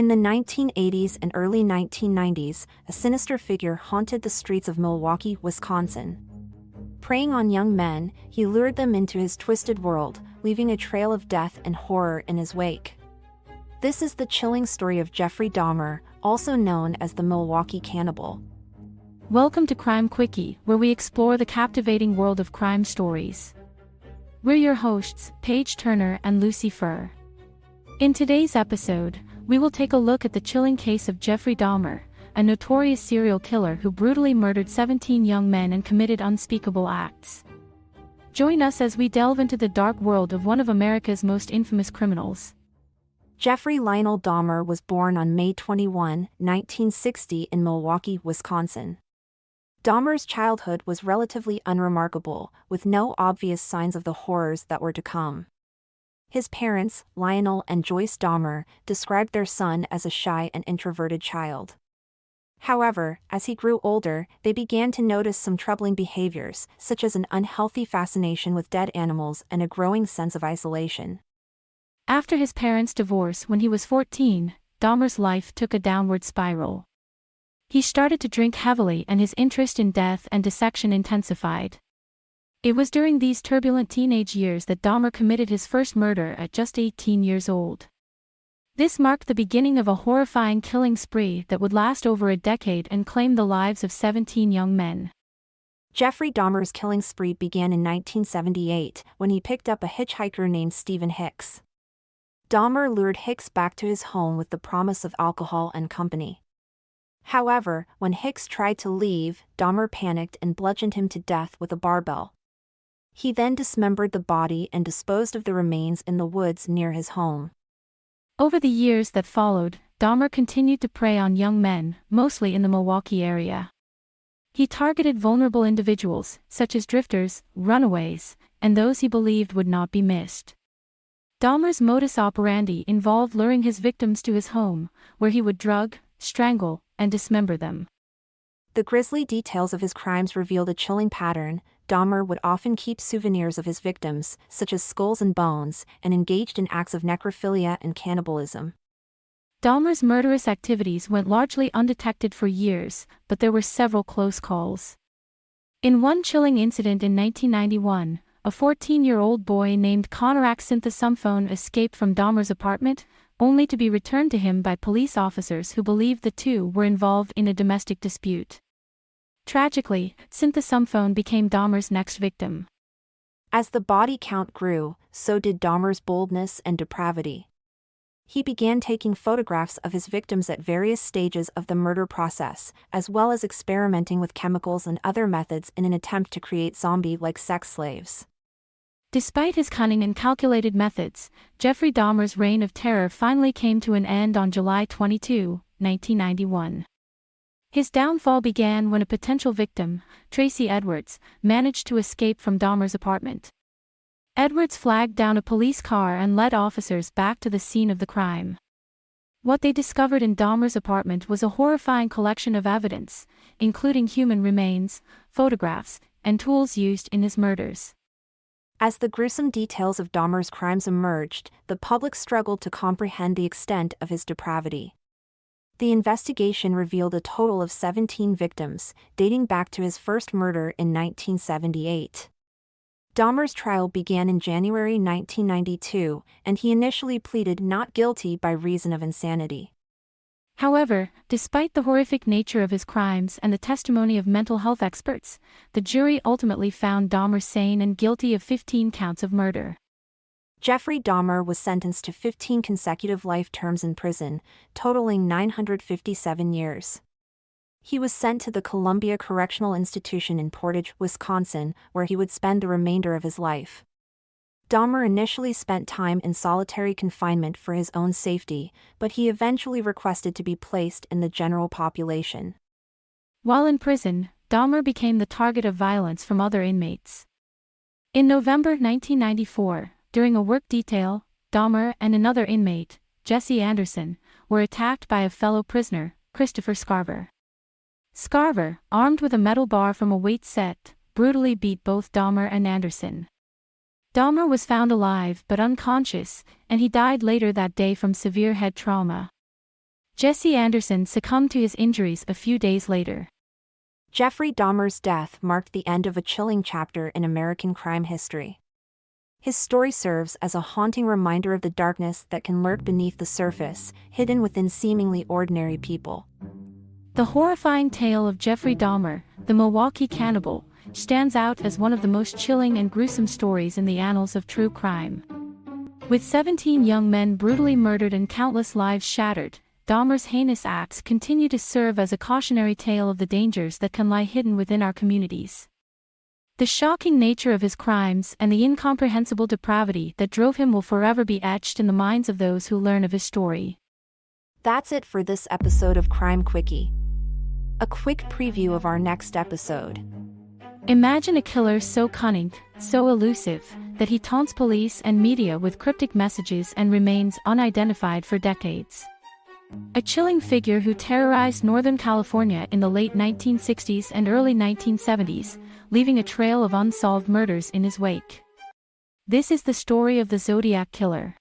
In the 1980s and early 1990s, a sinister figure haunted the streets of Milwaukee, Wisconsin. Preying on young men, he lured them into his twisted world, leaving a trail of death and horror in his wake. This is the chilling story of Jeffrey Dahmer, also known as the Milwaukee Cannibal. Welcome to Crime Quickie, where we explore the captivating world of crime stories. We're your hosts, Paige Turner and Lucy Furr. In today's episode, we will take a look at the chilling case of Jeffrey Dahmer, a notorious serial killer who brutally murdered 17 young men and committed unspeakable acts. Join us as we delve into the dark world of one of America's most infamous criminals. Jeffrey Lionel Dahmer was born on May 21, 1960 in Milwaukee, Wisconsin. Dahmer's childhood was relatively unremarkable, with no obvious signs of the horrors that were to come. His parents, Lionel and Joyce Dahmer, described their son as a shy and introverted child. However, as he grew older, they began to notice some troubling behaviors, such as an unhealthy fascination with dead animals and a growing sense of isolation. After his parents' divorce when he was 14, Dahmer's life took a downward spiral. He started to drink heavily and his interest in death and dissection intensified. It was during these turbulent teenage years that Dahmer committed his first murder at just 18 years old. This marked the beginning of a horrifying killing spree that would last over a decade and claim the lives of 17 young men. Jeffrey Dahmer's killing spree began in 1978 when he picked up a hitchhiker named Stephen Hicks. Dahmer lured Hicks back to his home with the promise of alcohol and company. However, when Hicks tried to leave, Dahmer panicked and bludgeoned him to death with a barbell. He then dismembered the body and disposed of the remains in the woods near his home. Over the years that followed, Dahmer continued to prey on young men, mostly in the Milwaukee area. He targeted vulnerable individuals, such as drifters, runaways, and those he believed would not be missed. Dahmer's modus operandi involved luring his victims to his home, where he would drug, strangle, and dismember them. The grisly details of his crimes revealed a chilling pattern. Dahmer would often keep souvenirs of his victims, such as skulls and bones, and engaged in acts of necrophilia and cannibalism. Dahmer's murderous activities went largely undetected for years, but there were several close calls. In one chilling incident in 1991, a 14-year-old boy named Conrad Synthesumphone escaped from Dahmer's apartment, only to be returned to him by police officers who believed the two were involved in a domestic dispute. Tragically, Synthesumphone became Dahmer's next victim. As the body count grew, so did Dahmer's boldness and depravity. He began taking photographs of his victims at various stages of the murder process, as well as experimenting with chemicals and other methods in an attempt to create zombie-like sex slaves. Despite his cunning and calculated methods, Jeffrey Dahmer's reign of terror finally came to an end on July 22, 1991. His downfall began when a potential victim, Tracy Edwards, managed to escape from Dahmer's apartment. Edwards flagged down a police car and led officers back to the scene of the crime. What they discovered in Dahmer's apartment was a horrifying collection of evidence, including human remains, photographs, and tools used in his murders. As the gruesome details of Dahmer's crimes emerged, the public struggled to comprehend the extent of his depravity. The investigation revealed a total of 17 victims, dating back to his first murder in 1978. Dahmer's trial began in January 1992, and he initially pleaded not guilty by reason of insanity. However, despite the horrific nature of his crimes and the testimony of mental health experts, the jury ultimately found Dahmer sane and guilty of 15 counts of murder. Jeffrey Dahmer was sentenced to 15 consecutive life terms in prison, totaling 957 years. He was sent to the Columbia Correctional Institution in Portage, Wisconsin, where he would spend the remainder of his life. Dahmer initially spent time in solitary confinement for his own safety, but he eventually requested to be placed in the general population. While in prison, Dahmer became the target of violence from other inmates. In November 1994, during a work detail, Dahmer and another inmate, Jesse Anderson, were attacked by a fellow prisoner, Christopher Scarver. Scarver, armed with a metal bar from a weight set, brutally beat both Dahmer and Anderson. Dahmer was found alive but unconscious, and he died later that day from severe head trauma. Jesse Anderson succumbed to his injuries a few days later. Jeffrey Dahmer's death marked the end of a chilling chapter in American crime history. His story serves as a haunting reminder of the darkness that can lurk beneath the surface, hidden within seemingly ordinary people. The horrifying tale of Jeffrey Dahmer, the Milwaukee Cannibal, stands out as one of the most chilling and gruesome stories in the annals of true crime. With 17 young men brutally murdered and countless lives shattered, Dahmer's heinous acts continue to serve as a cautionary tale of the dangers that can lie hidden within our communities. The shocking nature of his crimes and the incomprehensible depravity that drove him will forever be etched in the minds of those who learn of his story. That's it for this episode of Crime Quickie. A quick preview of our next episode. Imagine a killer so cunning, so elusive, that he taunts police and media with cryptic messages and remains unidentified for decades. A chilling figure who terrorized Northern California in the late 1960s and early 1970s, leaving a trail of unsolved murders in his wake. This is the story of the Zodiac Killer.